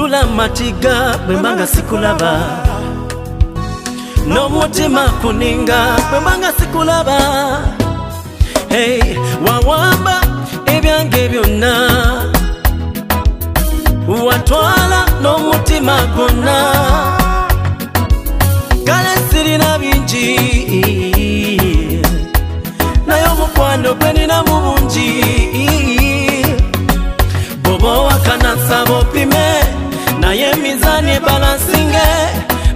Nsula matiga bwembanga sikulaba, n'omutima kuninga bwembanga sikulaba. Hey, wawamba ebyange byonna, watwala n'omutima gwonna. Kale sirina bingi, naye omukwano gwe nina mu bungi. Bobo wakana nsaba opime, naye mizaani ebalansinge.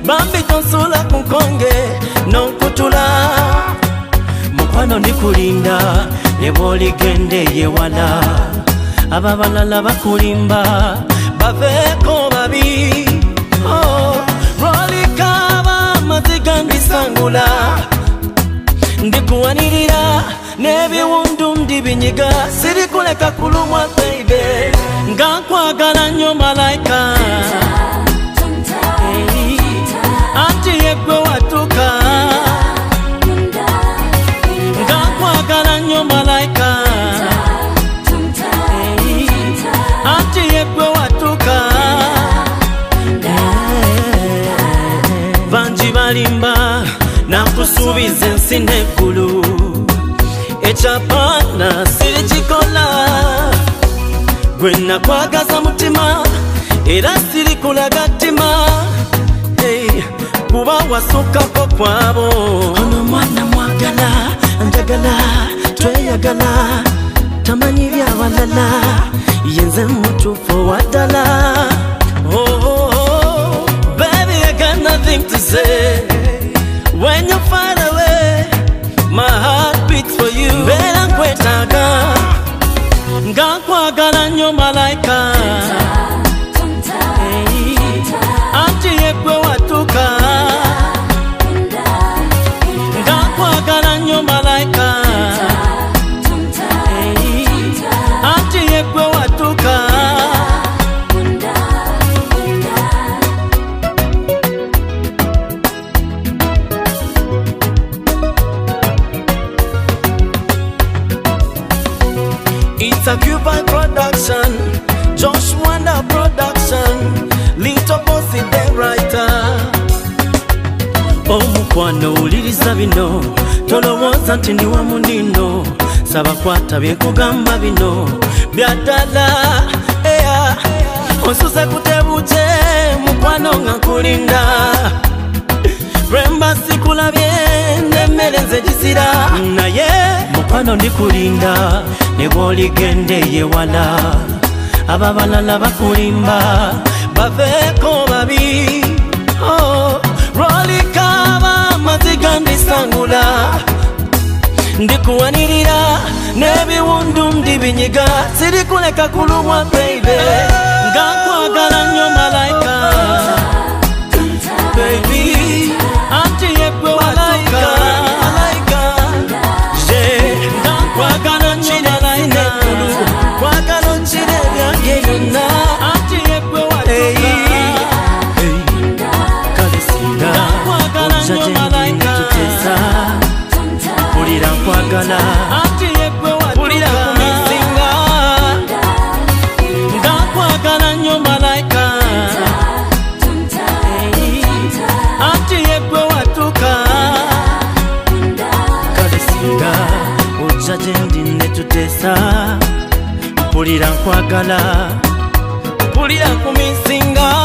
Bambi tonsula ku nkonge n'onkutula. Mukwano ndikulinda ne bw'oligenda ey'ewala, ababalala bakulimba baveeko babi. Lw'olikaaba amaziga ndisangula, ndikuwanirira n'ebiwundu ndibinyiga. Sirikuleka kulumwa baby, nga nkwagala nnyo malayika. Anti yegwe watuka, nga nkwagala nnyo malayika. Anti yegwe watuka. Bangi balimba nakusuubiza ensi n'eggulu, ekyapana sirikikola. Gwe nakwagaza mutima era sirikulaga ttima. Kuba wasukako kwabo. Ono mwana mwagala, njagala, tweyagala, tamanyi by'abalala, yenze mutuufu waddala. Oh, baby, I got nothing to say. When you're far away, my heart beats for you. Beera nkwetaaga, nga nkwagala nnyo malayika. Anti yegwe watuka, nga nkwagala nnyo malayika. Anti yegwe watuka. It's a Cuban production, Josh Wonder production, Little Bossy the writer. Omukwano uliriza bino, tolowooza nti ndi wamu nino. Saba kwata byekugamba bino byaddala. Onsuze kutebuuke, mukwano nga nkulinda. Lwemba sikulabye n'emmere nze gisira, naye mukwano ndikulinda ne bw'oligenda ey'ewala, ababalala bakulimba baveeko babi. Lw'olikaaba amaziga ndisangula, ndikuwanirira n'ebiwundu ndibinyiga. Sirikuleka kulumwa baby, nga nkwagala nnyo malayika. Baby, anti yegwe watuka, nga nkwagala nnyo malayika. Kwagala onkire ebyange byonna, anti yegwe watuka. Kale singa ojja gye ndi tuteesa, mpulira nkwagala. Anti yegwe watuka, mpulira kumisinga, nga nkwagala nnyo malayika. Anti yegwe watuka. Kale singa ojja gye ndi ne tuteesa, mpulira nkwagala, mpulira kumisinga.